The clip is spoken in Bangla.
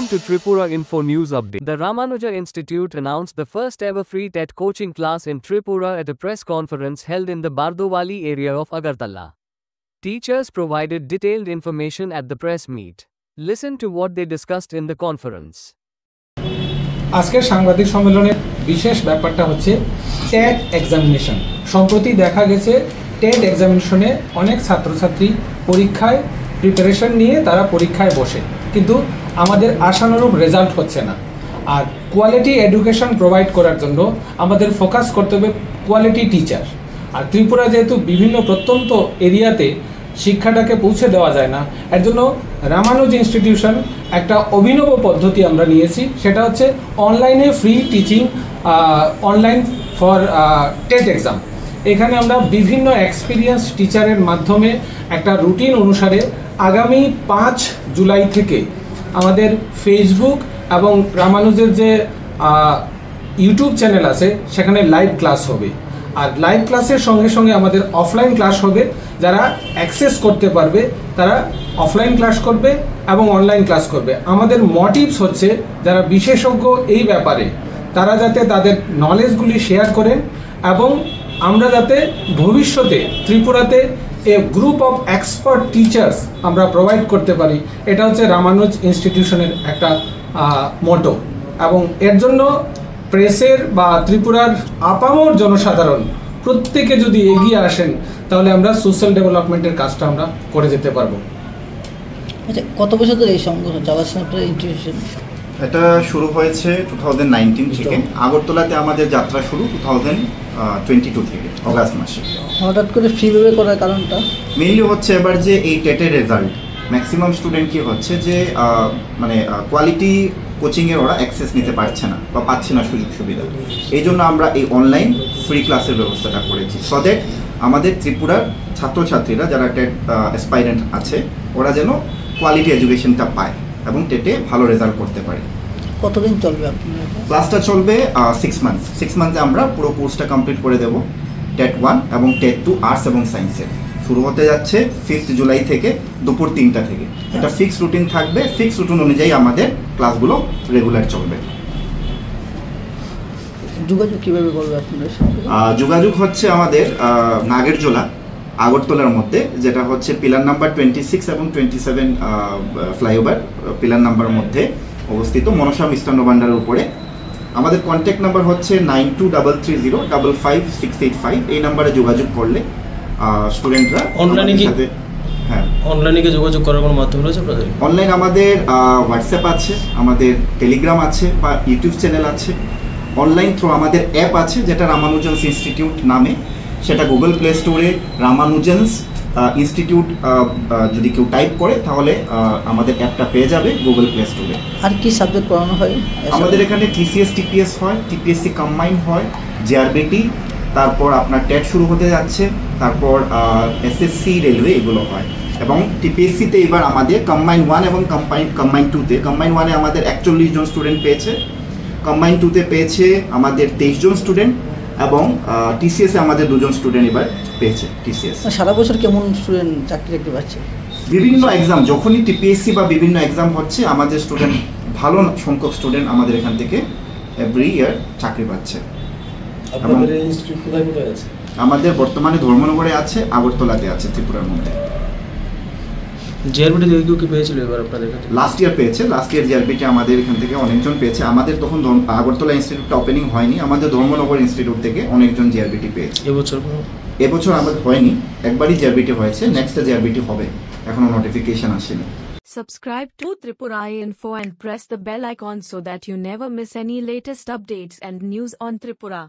Welcome to Tripura Info News Update. The Ramanuja Institute announced the first ever free TET coaching class in Tripura at a press conference held in the Bardowali area of Agartala. Teachers provided detailed information at the press meet. Listen to what they discussed in the conference. আজকের সাংবাদিক সম্মেলনের বিশেষ ব্যাপারটা হচ্ছে টেট এক্সামিনেশন। সম্প্রতি দেখা গেছে টেট এক্সামিনেশনে অনেক ছাত্রছাত্রী পরীক্ষায় প্রিপারেশন নিয়ে তারা পরীক্ষায় বসে, কিন্তু আমাদের আশানুরূপ রেজাল্ট হচ্ছে না। আর কোয়ালিটি এডুকেশন প্রোভাইড করার জন্য আমাদের ফোকাস করতে হবে কোয়ালিটি টিচার। আর ত্রিপুরা যেহেতু বিভিন্ন প্রত্যন্ত এরিয়াতে শিক্ষাটাকে পৌঁছে দেওয়া যায় না, এর জন্য রামানুজ ইনস্টিটিউশন একটা অভিনব পদ্ধতি আমরা নিয়েছি, সেটা হচ্ছে অনলাইনে free teaching online for TET exam. এখানে আমরা বিভিন্ন এক্সপিরিয়েন্স টিচারের মাধ্যমে একটা রুটিন অনুসারে আগামী 5 জুলাই থেকে আমাদের ফেসবুক এবং রামানুজের যে ইউটিউব চ্যানেল আছে সেখানে লাইভ ক্লাস হবে। আর লাইভ ক্লাসের সঙ্গে সঙ্গে আমাদের অফলাইন ক্লাস হবে। যারা অ্যাক্সেস করতে পারবে তারা অফলাইন ক্লাস করবে এবং অনলাইন ক্লাস করবে। আমাদের মোটিভস হচ্ছে যারা বিশেষজ্ঞ এই ব্যাপারে তারা যাতে তাদের নলেজগুলি শেয়ার করেন এবং আমরা যাতে ভবিষ্যতে ত্রিপুরাতে এ গ্রুপ অফ এক্সপার্ট টিচার্স আমরা প্রোভাইড করতে পারি, এটা হচ্ছে রামানুজ ইনস্টিটিউশনের একটা মোটো। এবং এর জন্য প্রেসের বা ত্রিপুরার আপামর জনসাধারণ প্রত্যেকে যদি এগিয়ে আসেন তাহলে আমরা সোশ্যাল ডেভেলপমেন্টের কাজটা আমরা করে যেতে পারবো। আচ্ছা, কত বছর ধরে এই সংগঠন চালাচ্ছেন আপনার ইনস্টিটিউশন? এটা শুরু হয়েছে 2019 থেকে। আগরতলাতে আমাদের যাত্রা শুরু 2022 থেকে অগাস্ট মাসে। হঠাৎ করে ফ্রিভাবে করার কারণটা মেইনলি হচ্ছে এবার যে এই টেটের রেজাল্ট ম্যাক্সিমাম স্টুডেন্ট কি হচ্ছে যে কোয়ালিটি কোচিংয়ের ওরা অ্যাক্সেস নিতে পারছে না বা পাচ্ছে না সুযোগ সুবিধা। এই জন্য আমরা এই অনলাইন ফ্রি ক্লাসের ব্যবস্থাটা করেছি, সো দ্যাট আমাদের ত্রিপুরার ছাত্রছাত্রীরা যারা টেট অ্যাসপাইরেন্ট আছে ওরা যেন কোয়ালিটি এডুকেশনটা পায় এবং টেটে ভালো রেজাল্ট করতে পারে। কতদিন চলবে আপনার ক্লাসটা? চলবে 6 মান্থস। 6 মান্থে আমরা পুরো কোর্সটা কমপ্লিট করে দেব। টেট 1 এবং টেট 2 আর্টস এবং সায়েন্সের শুরু হতে যাচ্ছে 5 জুলাই থেকে দুপুর 3টা থেকে। এটা ফিক্সড রুটিন থাকবে, ফিক্সড রুটিন অনুযায়ী আমাদের ক্লাসগুলো রেগুলার চলবে। যোগাযোগ কীভাবে করবে আপনাদের সাথে? যোগাযোগ হচ্ছে আমাদের নাগেরজোলা আগরতলার মধ্যে, যেটা হচ্ছে পিলার নাম্বার 26 এবং 27 ফ্লাইওভার পিলার নাম্বার মধ্যে অবস্থিত, মনসা মিষ্টান্ন ভান্ডারের উপরে। আমাদের কন্ট্যাক্ট নাম্বার হচ্ছে 9233055685। এই নাম্বারে যোগাযোগ করলে স্টুডেন্টরা অনলাইনে সাথে অনলাইনে যোগাযোগ করার কোনো মাধ্যম রয়েছে আপনাদের? অনলাইন আমাদের হোয়াটসঅ্যাপ আছে, আমাদের টেলিগ্রাম আছে বা ইউটিউব চ্যানেল আছে। অনলাইন থ্রু আমাদের অ্যাপ আছে যেটা রামানুজেন্স ইনস্টিটিউট নামে, সেটা গুগল প্লে স্টোরে রামানুজেন্স ইনস্টিটিউট যদি কেউ টাইপ করে তাহলে আমাদের অ্যাপটা পেয়ে যাবে গুগল প্লে স্টোরে। আর কি সাবজেক্ট পড়ানো হয় আমাদের এখানে? টিসিএস টিপিএস হয়, টিপিএসসি কম্বাইন হয়, জেআরবিটি, তারপর আপনার টেট শুরু হতে যাচ্ছে, তারপর এসএসসি রেলওয়ে এগুলো হয়। এবং টিপিএসসিতে এবার আমাদের কম্বাইন 1 এবং কম্বাইন 2তে, কম্বাইন 1-এ আমাদের 41 জন স্টুডেন্ট পেয়েছে, কম্বাইন 2তে পেয়েছে আমাদের 23 জন স্টুডেন্ট এবং টিসিএসে আমাদের 2 জন স্টুডেন্ট এবার পেয়েছে। টিসিএস সারা বছর কেমন স্টুডেন্ট চাকরি পাচ্ছে? বিভিন্ন এক্সাম যখনই টিপিএসসি বা বিভিন্ন এক্সাম হচ্ছে আমাদের স্টুডেন্ট ভালো সংখ্যক স্টুডেন্ট আমাদের এখান থেকে এভরি ইয়ার চাকরি পাচ্ছে। আপনাদের ইনস্টিটিউট কোথায় কোথায় আছে? আমাদের বর্তমানে ধর্মনগরে আছে, আগরতলাতে আছে ত্রিপুরার মধ্যে। জিআরবিটি থেকে কেউ কি পেয়েছিল এবার আপনাদের কাছে? লাস্ট ইয়ার পেয়েছে, লাস্ট ইয়ার জিআরবিটি আমাদের এখান থেকে অনেকজন পেয়েছে। আমাদের তখন আগরতলা ইনস্টিটিউটটা ওপেনিং হয়নি, আমাদের ধর্মনগর ইনস্টিটিউট থেকে অনেকজন জিআরবিটি পেয়েছে। এবছর আমাদের হয়নি, একবারই জিআরবিটি হয়েছে, নেক্সট জিআরবিটি হবে, এখনো নোটিফিকেশন আসেনি। Subscribe to Tripura Info and press the bell icon so that you never miss any latest updates and news on Tripura.